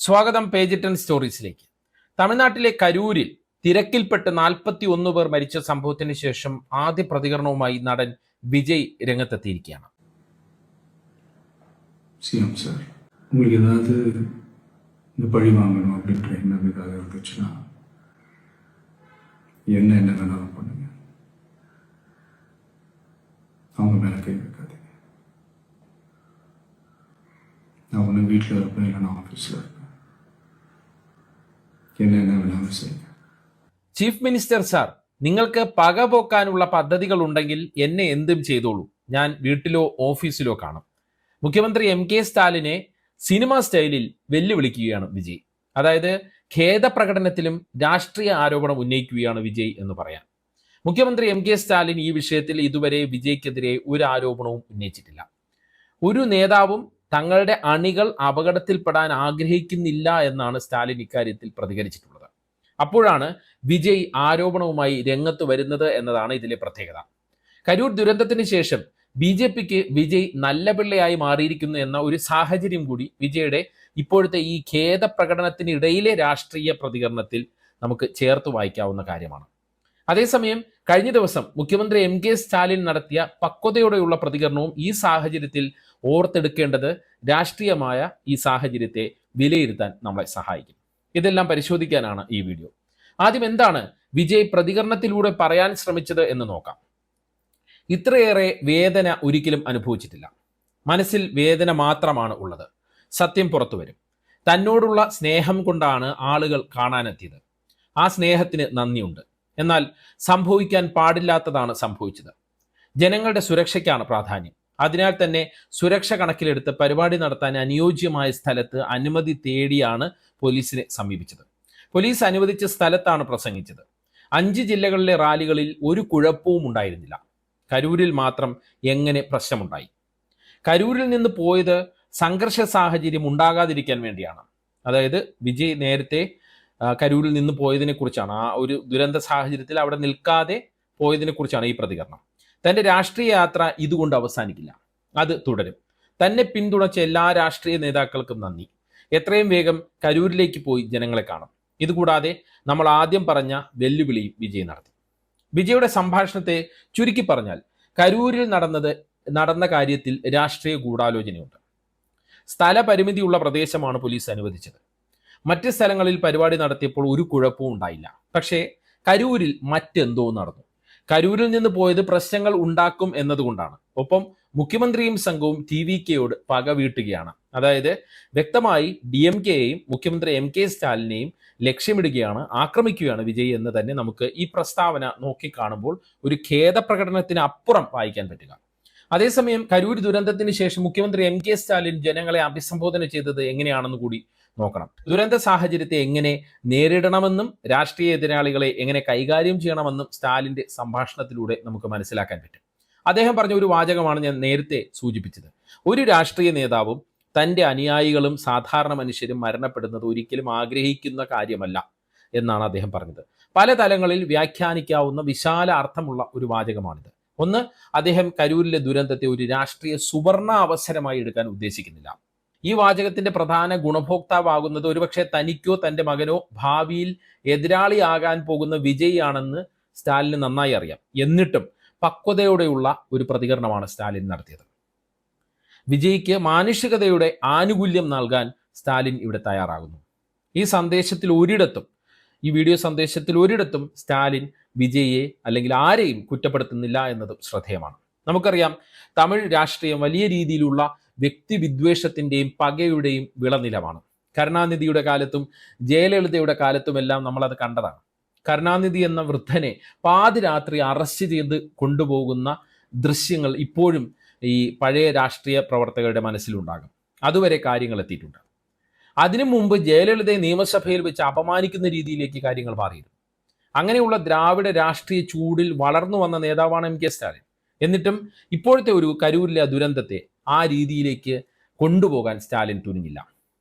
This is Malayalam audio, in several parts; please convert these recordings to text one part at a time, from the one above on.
സ്വാഗതം പേജ് 10 സ്റ്റോറീസിലേക്ക്. തമിഴ്നാട്ടിലെ കരൂരിൽ തിരക്കിൽപ്പെട്ട് 41 പേർ മരിച്ച സംഭവത്തിന് ശേഷം ആദ്യ പ്രതികരണവുമായി നടൻ വിജയ് രംഗത്തെത്തിയിരിക്കുകയാണ്. சிஎம் சார், உங்களுக்கு ஏதாவது இந்த பழி வாங்கணும் அப்படின்ற எண்ணம் ஏதாவது இருந்துச்சுன்னா என்ன வேணாலும் பண்ணுங்க. அவங்க மேலே கை வைக்காதீங்க. நான் ஒன்று வீட்டில் இருப்பேன், இல்லை நான் ஆஃபீஸில் இருப்பேன். என்ன வேணாலும் செய்யுங்க. ചീഫ് മിനിസ്റ്റർ സാർ, നിങ്ങൾക്ക് പക പോക്കാനുള്ള പദ്ധതികൾ ഉണ്ടെങ്കിൽ എന്നെ എന്തും ചെയ്തോളൂ. ഞാൻ വീട്ടിലോ ഓഫീസിലോ കാണും. മുഖ്യമന്ത്രി MK സ്റ്റാലിനെ സിനിമ സ്റ്റൈലിൽ വെല്ലുവിളിക്കുകയാണ് വിജയ്. അതായത് ഖേദപ്രകടനത്തിലും രാഷ്ട്രീയ ആരോപണം ഉന്നയിക്കുകയാണ് വിജയ് എന്ന് പറയാം. മുഖ്യമന്ത്രി MK സ്റ്റാലിൻ ഈ വിഷയത്തിൽ ഇതുവരെ വിജയ്ക്കെതിരെ ഒരു ആരോപണവും ഉന്നയിച്ചിട്ടില്ല. ഒരു നേതാവും തങ്ങളുടെ അണികൾ അപകടത്തിൽപ്പെടാൻ ആഗ്രഹിക്കുന്നില്ല എന്നാണ് സ്റ്റാലിൻ ഇക്കാര്യത്തിൽ പ്രതികരിച്ചിട്ടുള്ളത്. അപ്പോഴാണ് വിജയ് ആരോപണവുമായി രംഗത്ത് വരുന്നത് എന്നതാണ് ഇതിലെ പ്രത്യേകത. കരൂർ ദുരന്തത്തിന് ശേഷം BJPക്ക് വിജയ് നല്ല പിള്ളയായി മാറിയിരിക്കുന്നു എന്ന ഒരു സാഹചര്യം കൂടി വിജയുടെ ഇപ്പോഴത്തെ ഈ ഖേദപ്രകടനത്തിനിടയിലെ രാഷ്ട്രീയ പ്രതികരണത്തിൽ നമുക്ക് ചേർത്ത് വായിക്കാവുന്ന കാര്യമാണ്. അതേസമയം കഴിഞ്ഞ ദിവസം മുഖ്യമന്ത്രി MK സ്റ്റാലിൻ നടത്തിയ പക്വതയോടെയുള്ള പ്രതികരണവും ഈ സാഹചര്യത്തിൽ ഓർത്തെടുക്കേണ്ടത് രാഷ്ട്രീയമായ ഈ സാഹചര്യത്തെ വിലയിരുത്താൻ നമ്മളെ സഹായിക്കും. ഇതെല്ലാം പരിശോധിക്കാനാണ് ഈ വീഡിയോ. ആദ്യം എന്താണ് വിജയ് പ്രതികരണത്തിലൂടെ പറയാൻ ശ്രമിച്ചത് എന്ന് നോക്കാം. ഇത്രയേറെ വേദന ഒരിക്കലും അനുഭവിച്ചിട്ടില്ല. മനസ്സിൽ വേദന മാത്രമാണ് ഉള്ളത്. സത്യം പുറത്തു വരും. തന്നോടുള്ള സ്നേഹം കൊണ്ടാണ് ആളുകൾ കാണാനെത്തിയത്. ആ സ്നേഹത്തിന് നന്ദിയുണ്ട്. എന്നാൽ സംഭവിക്കാൻ പാടില്ലാത്തതാണ് സംഭവിച്ചത്. ജനങ്ങളുടെ സുരക്ഷയ്ക്കാണ് പ്രാധാന്യം. അതിനാൽ തന്നെ സുരക്ഷ കണക്കിലെടുത്ത് പരിപാടി നടത്താൻ അനുയോജ്യമായ സ്ഥലത്ത് അനുമതി തേടിയാണ് പോലീസിനെ സമീപിച്ചത്. പോലീസ് അനുവദിച്ച സ്ഥലത്താണ് പ്രസംഗിച്ചത്. 5 ജില്ലകളിലെ റാലികളിൽ ഒരു കുഴപ്പവും ഉണ്ടായിരുന്നില്ല. കരൂരിൽ മാത്രം എങ്ങനെ പ്രശ്നമുണ്ടായി? കരൂരിൽ നിന്ന് പോയത് സംഘർഷ സാഹചര്യം ഉണ്ടാകാതിരിക്കാൻ വേണ്ടിയാണ്. അതായത് വിജയ് നേരത്തെ കരൂരിൽ നിന്ന് പോയതിനെ കുറിച്ചാണ്, ആ ഒരു ദുരന്ത സാഹചര്യത്തിൽ അവിടെ നിൽക്കാതെ പോയതിനെ കുറിച്ചാണ് ഈ പ്രതികരണം. തൻ്റെ രാഷ്ട്രീയ യാത്ര ഇതുകൊണ്ട് അവസാനിക്കില്ല, അത് തുടരും. തന്നെ പിന്തുണച്ച എല്ലാ രാഷ്ട്രീയ നേതാക്കൾക്കും നന്ദി. എത്രയും വേഗം കരൂരിലേക്ക് പോയി ജനങ്ങളെ കാണും. ഇതുകൂടാതെ നമ്മൾ ആദ്യം പറഞ്ഞ വെല്ലുവിളിയും വിജയ് നടത്തി. വിജയുടെ സംഭാഷണത്തെ ചുരുക്കി പറഞ്ഞാൽ കരൂരിൽ നടന്ന കാര്യത്തിൽ രാഷ്ട്രീയ ഗൂഢാലോചനയുണ്ട്. സ്ഥലപരിമിതിയുള്ള പ്രദേശമാണ് പോലീസ് അനുവദിച്ചത്. മറ്റ് സ്ഥലങ്ങളിൽ പരിപാടി നടത്തിയപ്പോൾ ഒരു കുഴപ്പവും ഉണ്ടായില്ല. പക്ഷേ കരൂരിൽ മറ്റെന്തോ നടന്നു. കരൂരിൽ നിന്ന് പോയത് പ്രശ്നങ്ങൾ ഉണ്ടാക്കും എന്നതുകൊണ്ടാണ്. ഒപ്പം മുഖ്യമന്ത്രിയും സംഘവും TVKയോട് പക വീട്ടുകയാണ്. അതായത് വ്യക്തമായി DMKയെയും മുഖ്യമന്ത്രി MK സ്റ്റാലിനെയും ലക്ഷ്യമിടുകയാണ്, ആക്രമിക്കുകയാണ് വിജയ് എന്ന് തന്നെ നമുക്ക് ഈ പ്രസ്താവന നോക്കിക്കാണുമ്പോൾ ഒരു ഖേദപ്രകടനത്തിന് അപ്പുറം വായിക്കാൻ പറ്റുക. അതേസമയം കരൂർ ദുരന്തത്തിന് ശേഷം മുഖ്യമന്ത്രി MK സ്റ്റാലിൻ ജനങ്ങളെ അഭിസംബോധന ചെയ്തത് എങ്ങനെയാണെന്ന് കൂടി നോക്കണം. ദുരന്ത സാഹചര്യത്തെ എങ്ങനെ നേരിടണമെന്നും രാഷ്ട്രീയ എതിരാളികളെ എങ്ങനെ കൈകാര്യം ചെയ്യണമെന്നും സ്റ്റാലിന്റെ സംഭാഷണത്തിലൂടെ നമുക്ക് മനസ്സിലാക്കാൻ പറ്റും. അദ്ദേഹം പറഞ്ഞ ഒരു വാചകമാണ് ഞാൻ നേരത്തെ സൂചിപ്പിച്ചത്. ഒരു രാഷ്ട്രീയ നേതാവും തൻ്റെ അനുയായികളും സാധാരണ മനുഷ്യരും മരണപ്പെടുന്നത് ഒരിക്കലും ആഗ്രഹിക്കുന്ന കാര്യമല്ല എന്നാണ് അദ്ദേഹം പറഞ്ഞത്. പല തലങ്ങളിൽ വ്യാഖ്യാനിക്കാവുന്ന വിശാല അർത്ഥമുള്ള ഒരു വാചകമാണിത്. ഒന്ന്, അദ്ദേഹം കരൂരിലെ ദുരന്തത്തെ ഒരു രാഷ്ട്രീയ സുവർണ അവസരമായി എടുക്കാൻ ഉദ്ദേശിക്കുന്നില്ല. ഈ വാചകത്തിന്റെ പ്രധാന ഗുണഭോക്താവാകുന്നത് ഒരുപക്ഷെ തനിക്കോ തൻ്റെ മകനോ ഭാവിയിൽ എതിരാളിയാകാൻ പോകുന്ന വിജയ് ആണെന്ന് സ്റ്റാലിന് നന്നായി അറിയാം. എന്നിട്ടും പക്വതയോടെയുള്ള ഒരു പ്രതികരണമാണ് സ്റ്റാലിൻ നടത്തിയത്. വിജയ്ക്ക് മാനുഷികതയുടെ ആനുകൂല്യം നൽകാൻ സ്റ്റാലിൻ ഇവിടെ തയ്യാറാകുന്നു. ഈ വീഡിയോ സന്ദേശത്തിൽ ഒരിടത്തും സ്റ്റാലിൻ വിജയെ അല്ലെങ്കിൽ ആരെയും കുറ്റപ്പെടുത്തുന്നില്ല എന്നതും ശ്രദ്ധേയമാണ്. നമുക്കറിയാം, തമിഴ് രാഷ്ട്രീയം വലിയ രീതിയിലുള്ള വ്യക്തിവിദ്വേഷത്തിൻ്റെയും പകയുടെയും വിളനിലമാണ്. കരുണാനിധിയുടെ കാലത്തും ജയലളിതയുടെ കാലത്തുമെല്ലാം നമ്മളത് കണ്ടതാണ്. കരുണാനിധി എന്ന വൃദ്ധനെ പാതിരാത്രി അറസ്റ്റ് ചെയ്ത് കൊണ്ടുപോകുന്ന ദൃശ്യങ്ങൾ ഇപ്പോഴും ഈ പഴയ രാഷ്ട്രീയ പ്രവർത്തകരുടെ മനസ്സിലുണ്ടാകും. അതുവരെ കാര്യങ്ങൾ എത്തിയിട്ടുണ്ട്. അതിനു മുമ്പ് ജയലളിതയെ നിയമസഭയിൽ വെച്ച് അപമാനിക്കുന്ന രീതിയിലേക്ക് കാര്യങ്ങൾ മാറിയിരുന്നു. അങ്ങനെയുള്ള ദ്രാവിഡ രാഷ്ട്രീയ ചൂടിൽ വളർന്നു വന്ന നേതാവാണ് MK സ്റ്റാലിൻ. എന്നിട്ടും ഇപ്പോഴത്തെ ഒരു കരൂരിലെ ദുരന്തത്തെ ആ രീതിയിലേക്ക് കൊണ്ടുപോകാൻ സ്റ്റാലിൻ തുനിഞ്ഞില്ല.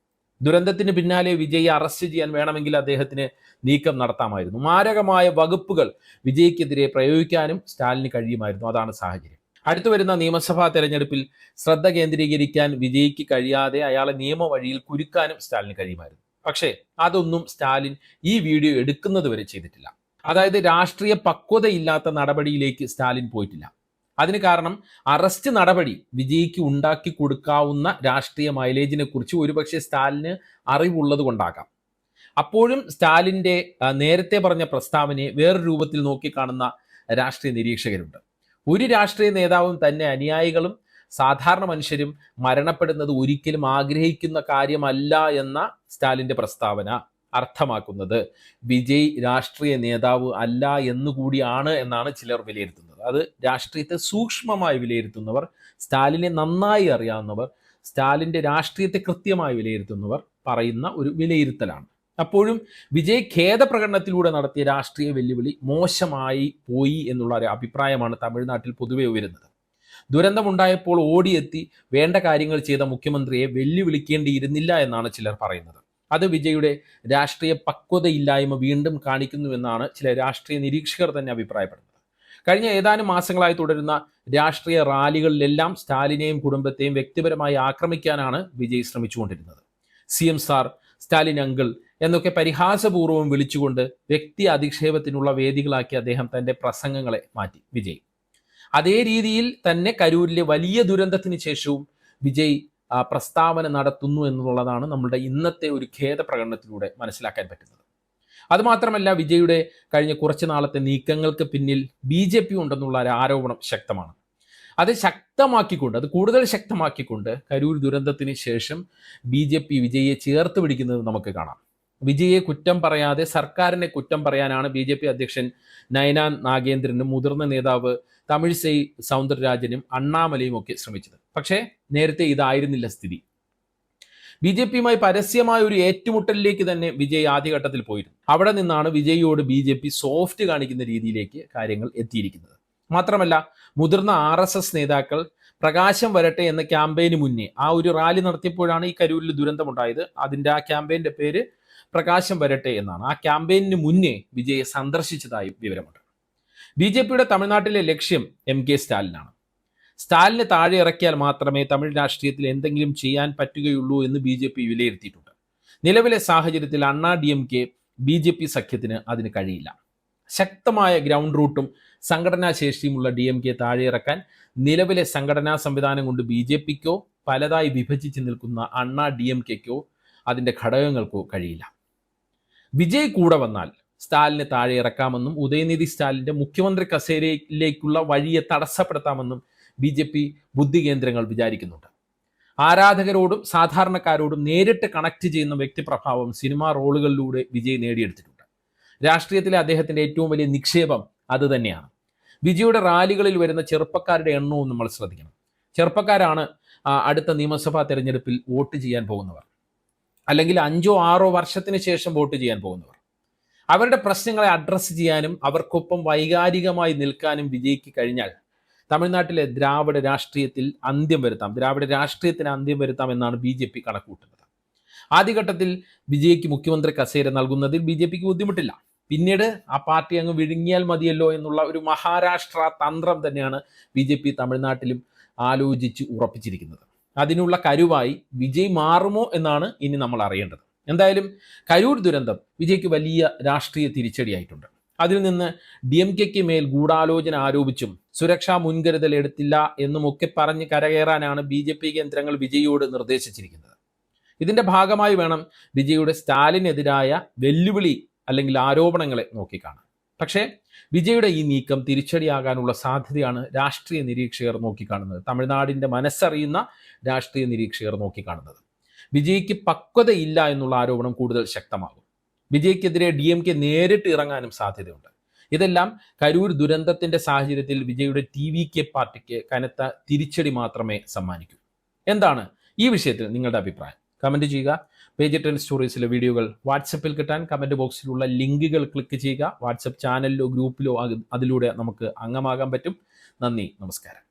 ദുരന്തത്തിന് പിന്നാലെ വിജയെ അറസ്റ്റ് ചെയ്യാൻ വേണമെങ്കിൽ അദ്ദേഹത്തിന് നീക്കം നടത്താമായിരുന്നു. മാരകമായ വകുപ്പുകൾ വിജയ്ക്കെതിരെ പ്രയോഗിക്കാനും സ്റ്റാലിന് കഴിയുമായിരുന്നു. അതാണ് സാഹചര്യം. അടുത്തു വരുന്ന നിയമസഭാ തെരഞ്ഞെടുപ്പിൽ ശ്രദ്ധ കേന്ദ്രീകരിക്കാൻ വിജയ്ക്ക് കഴിയാതെ അയാളെ നിയമവഴിയിൽ കുരുക്കാനും സ്റ്റാലിന് കഴിയുമായിരുന്നു. പക്ഷേ അതൊന്നും സ്റ്റാലിൻ ഈ വീഡിയോ എടുക്കുന്നത് വരെ ചെയ്തിട്ടില്ല. അതായത് രാഷ്ട്രീയ പക്വതയില്ലാത്ത നടപടിയിലേക്ക് സ്റ്റാലിൻ പോയിട്ടില്ല. അതിന് കാരണം അറസ്റ്റ് നടപടി വിജയ്ക്ക് ഉണ്ടാക്കി കൊടുക്കാവുന്ന രാഷ്ട്രീയ മൈലേജിനെ കുറിച്ച് ഒരുപക്ഷെ സ്റ്റാലിന് അറിവുള്ളത് കൊണ്ടാകാം. അപ്പോഴും സ്റ്റാലിൻ്റെ നേരത്തെ പറഞ്ഞ പ്രസ്താവനയെ വേറൊരു രൂപത്തിൽ നോക്കിക്കാണുന്ന രാഷ്ട്രീയ നിരീക്ഷകരുണ്ട്. ഒരു രാഷ്ട്രീയ നേതാവും തന്നെ അനുയായികളും സാധാരണ മനുഷ്യരും മരണപ്പെടുന്നത് ഒരിക്കലും ആഗ്രഹിക്കുന്ന കാര്യമല്ല എന്ന സ്റ്റാലിൻ്റെ പ്രസ്താവന അർത്ഥമാക്കുന്നത് വിജയ് രാഷ്ട്രീയ നേതാവ് അല്ല എന്നുകൂടിയാണ് എന്നാണ് ചിലർ വിലയിരുത്തുന്നത്. അത് രാഷ്ട്രീയത്തെ സൂക്ഷ്മമായി വിലയിരുത്തുന്നവർ, സ്റ്റാലിനെ നന്നായി അറിയാവുന്നവർ, സ്റ്റാലിൻ്റെ രാഷ്ട്രീയത്തെ കൃത്യമായി വിലയിരുത്തുന്നവർ പറയുന്ന ഒരു വിലയിരുത്തലാണ്. അപ്പോഴും വിജയ് ഖേദപ്രകടനത്തിലൂടെ നടത്തിയ രാഷ്ട്രീയ വെല്ലുവിളി മോശമായി പോയി എന്നുള്ള ഒരു അഭിപ്രായമാണ് തമിഴ്നാട്ടിൽ പൊതുവെ ഉയരുന്നത്. ദുരന്തമുണ്ടായപ്പോൾ ഓടിയെത്തി വേണ്ട കാര്യങ്ങൾ ചെയ്ത മുഖ്യമന്ത്രിയെ വെല്ലുവിളിക്കേണ്ടിയിരുന്നില്ല എന്നാണ് ചിലർ പറയുന്നത്. അത് വിജയുടെ രാഷ്ട്രീയ പക്വതയില്ലായ്മ വീണ്ടും കാണിക്കുന്നുവെന്നാണ് ചില രാഷ്ട്രീയ നിരീക്ഷകർ തന്നെ അഭിപ്രായപ്പെടുന്നത്. കഴിഞ്ഞ ഏതാനും മാസങ്ങളായി തുടരുന്ന രാഷ്ട്രീയ റാലികളിലെല്ലാം സ്റ്റാലിനെയും കുടുംബത്തെയും വ്യക്തിപരമായി ആക്രമിക്കാനാണ് വിജയ് ശ്രമിച്ചുകൊണ്ടിരുന്നത്. CM സാർ, സ്റ്റാലിൻ അങ്കിൾ എന്നൊക്കെ പരിഹാസപൂർവ്വം വിളിച്ചുകൊണ്ട് വ്യക്തി അധിക്ഷേപത്തിനുള്ള വേദികളാക്കി അദ്ദേഹം തൻ്റെ പ്രസംഗങ്ങളെ മാറ്റി വിജയ്. അതേ രീതിയിൽ തന്നെ കരൂരിലെ വലിയ ദുരന്തത്തിന് ശേഷവും വിജയ് പ്രസ്താവന നടത്തുന്നു എന്നുള്ളതാണ് നമ്മുടെ ഇന്നത്തെ ഒരു ഖേദപ്രകടനത്തിലൂടെ മനസ്സിലാക്കാൻ പറ്റുന്നത്. അതുമാത്രമല്ല, വിജയുടെ കഴിഞ്ഞ കുറച്ച് നാളത്തെ നീക്കങ്ങൾക്ക് പിന്നിൽ BJP ഉണ്ടെന്നുള്ള ഒരു ആരോപണം ശക്തമാണ്. അത് കൂടുതൽ ശക്തമാക്കിക്കൊണ്ട് കരൂർ ദുരന്തത്തിന് ശേഷം BJP വിജയെ ചേർത്ത് പിടിക്കുന്നത് നമുക്ക് കാണാം. വിജയെ കുറ്റം പറയാതെ സർക്കാരിനെ കുറ്റം പറയാനാണ് BJP അധ്യക്ഷൻ നയനാൻ നാഗേന്ദ്രനും മുതിർന്ന നേതാവ് തമിഴിസൈ സൗന്ദരരാജനും അണ്ണാമലയും ഒക്കെ ശ്രമിച്ചത്. പക്ഷേ നേരത്തെ ഇതായിരുന്നില്ല സ്ഥിതി. BJPയുമായി പരസ്യമായ ഒരു ഏറ്റുമുട്ടലിലേക്ക് തന്നെ വിജയ് ആദ്യഘട്ടത്തിൽ പോയിരുന്നു. അവിടെ നിന്നാണ് വിജയിയോട് BJP സോഫ്റ്റ് കാണിക്കുന്ന രീതിയിലേക്ക് കാര്യങ്ങൾ എത്തിയിരിക്കുന്നത്. മാത്രമല്ല, മുതിർന്ന RSS നേതാക്കൾ പ്രകാശം വരട്ടെ എന്ന ക്യാമ്പയിന് മുന്നേ ആ ഒരു റാലി നടത്തിയപ്പോഴാണ് ഈ കരൂരിൽ ദുരന്തമുണ്ടായത്. അതിൻ്റെ ആ ക്യാമ്പയിൻ്റെ പേര് പ്രകാശം വരട്ടെ എന്നാണ്. ആ ക്യാമ്പയിന് മുന്നേ വിജയെ സന്ദർശിച്ചതായും വിവരമുണ്ട്. BJPയുടെ തമിഴ്നാട്ടിലെ ലക്ഷ്യം MK സ്റ്റാലിനാണ്. സ്റ്റാലിനെ താഴെ ഇറക്കിയാൽ മാത്രമേ തമിഴ് രാഷ്ട്രീയത്തിൽ എന്തെങ്കിലും ചെയ്യാൻ പറ്റുകയുള്ളൂ എന്ന് BJP വിലയിരുത്തിയിട്ടുണ്ട്. നിലവിലെ സാഹചര്യത്തിൽ അണ്ണാ DMK BJP സഖ്യത്തിന് അതിന് കഴിയില്ല. ശക്തമായ ഗ്രൗണ്ട് റൂട്ടും സംഘടനാ ശേഷിയുമുള്ള DMK താഴെ ഇറക്കാൻ നിലവിലെ സംഘടനാ സംവിധാനം കൊണ്ട് BJPക്കോ പലതായി വിഭജിച്ച് നിൽക്കുന്ന അണ്ണാ DMKക്കോ അതിൻ്റെ ഘടകങ്ങൾക്കോ കഴിയില്ല. വിജയ് കൂടെ വന്നാൽ സ്റ്റാലിനെ താഴെ ഇറക്കാമെന്നും ഉദയനിധി സ്റ്റാലിൻ്റെ മുഖ്യമന്ത്രി കസേരയിലേക്കുള്ള വഴിയെ തടസ്സപ്പെടുത്താമെന്നും BJP ബുദ്ധി കേന്ദ്രങ്ങൾ വിചാരിക്കുന്നുണ്ട്. ആരാധകരോടും സാധാരണക്കാരോടും നേരിട്ട് കണക്ട് ചെയ്യുന്ന വ്യക്തിപ്രഭാവം സിനിമാ റോളുകളിലൂടെ വിജയ് നേടിയെടുത്തിട്ടുണ്ട്. രാഷ്ട്രീയത്തിലെ അദ്ദേഹത്തിൻ്റെ ഏറ്റവും വലിയ നിക്ഷേപം അത് തന്നെയാണ്. വിജയുടെ റാലികളിൽ വരുന്ന ചെറുപ്പക്കാരുടെ എണ്ണവും നമ്മൾ ശ്രദ്ധിക്കണം. ചെറുപ്പക്കാരാണ് അടുത്ത നിയമസഭാ തെരഞ്ഞെടുപ്പിൽ വോട്ട് ചെയ്യാൻ പോകുന്നവർ, അല്ലെങ്കിൽ 5-6 വർഷത്തിന് ശേഷം വോട്ട് ചെയ്യാൻ പോകുന്നവർ. അവരുടെ പ്രശ്നങ്ങളെ അഡ്രസ്സ് ചെയ്യാനും അവർക്കൊപ്പം വൈകാരികമായി നിൽക്കാനും വിജയ്ക്ക് കഴിഞ്ഞാൽ തമിഴ്നാട്ടിലെ ദ്രാവിഡ രാഷ്ട്രീയത്തിന് അന്ത്യം വരുത്താം എന്നാണ് BJP കണക്കുകൂട്ടുന്നത്. ആദ്യഘട്ടത്തിൽ വിജയ്ക്ക് മുഖ്യമന്ത്രി കസേര നൽകുന്നതിൽ BJPക്ക് ബുദ്ധിമുട്ടില്ല. പിന്നീട് ആ പാർട്ടി അങ്ങ് വിഴുങ്ങിയാൽ മതിയല്ലോ എന്നുള്ള ഒരു മഹാരാഷ്ട്ര തന്ത്രം തന്നെയാണ് BJP തമിഴ്നാട്ടിലും ആലോചിച്ച് ഉറപ്പിച്ചിരിക്കുന്നത്. അതിനുള്ള കരുവായി വിജയ് മാറുമോ എന്നാണ് ഇനി നമ്മൾ അറിയേണ്ടത്. എന്തായാലും കരൂർ ദുരന്തം വിജയ്ക്ക് വലിയ രാഷ്ട്രീയ തിരിച്ചടിയായിട്ടുണ്ട്. അതിൽ നിന്ന് DMKയ്ക്ക് മേൽ ഗൂഢാലോചന ആരോപിച്ചും സുരക്ഷാ മുൻകരുതൽ എടുത്തില്ല എന്നുമൊക്കെ പറഞ്ഞ് കരകയറാനാണ് BJP കേന്ദ്രങ്ങൾ വിജയിയോട് നിർദ്ദേശിച്ചിരിക്കുന്നത്. ഇതിൻ്റെ ഭാഗമായി വേണം വിജയുടെ സ്റ്റാലിനെതിരായ വെല്ലുവിളി അല്ലെങ്കിൽ ആരോപണങ്ങളെ നോക്കിക്കാണാൻ. പക്ഷേ വിജയുടെ ഈ നീക്കം തിരിച്ചടിയാകാനുള്ള സാധ്യതയാണ് രാഷ്ട്രീയ നിരീക്ഷകർ നോക്കിക്കാണുന്നത്. തമിഴ്നാടിൻ്റെ മനസ്സറിയുന്ന രാഷ്ട്രീയ നിരീക്ഷകർ നോക്കിക്കാണുന്നത്. വിജയ്ക്ക് പക്വതയില്ല എന്നുള്ള ആരോപണം കൂടുതൽ ശക്തമാകും. വിജയ്ക്കെതിരെ DMK നേരിട്ട് ഇറങ്ങാനും സാധ്യതയുണ്ട്. ഇതെല്ലാം കരൂർ ദുരന്തത്തിൻ്റെ സാഹചര്യത്തിൽ വിജയുടെ TVK പാർട്ടിക്ക് കനത്ത തിരിച്ചടി മാത്രമേ സമ്മാനിക്കൂ. എന്താണ് ഈ വിഷയത്തിൽ നിങ്ങളുടെ അഭിപ്രായം? കമൻറ്റ് ചെയ്യുക. പേജ് 10 സ്റ്റോറീസിലെ വീഡിയോകൾ വാട്സപ്പിൽ കിട്ടാൻ കമൻറ്റ് ബോക്സിലുള്ള ലിങ്കുകൾ ക്ലിക്ക് ചെയ്യുക. വാട്സപ്പ് ചാനലിലോ ഗ്രൂപ്പിലോ അതിലൂടെ നമുക്ക് അംഗമാകാൻ പറ്റും. നന്ദി, നമസ്കാരം.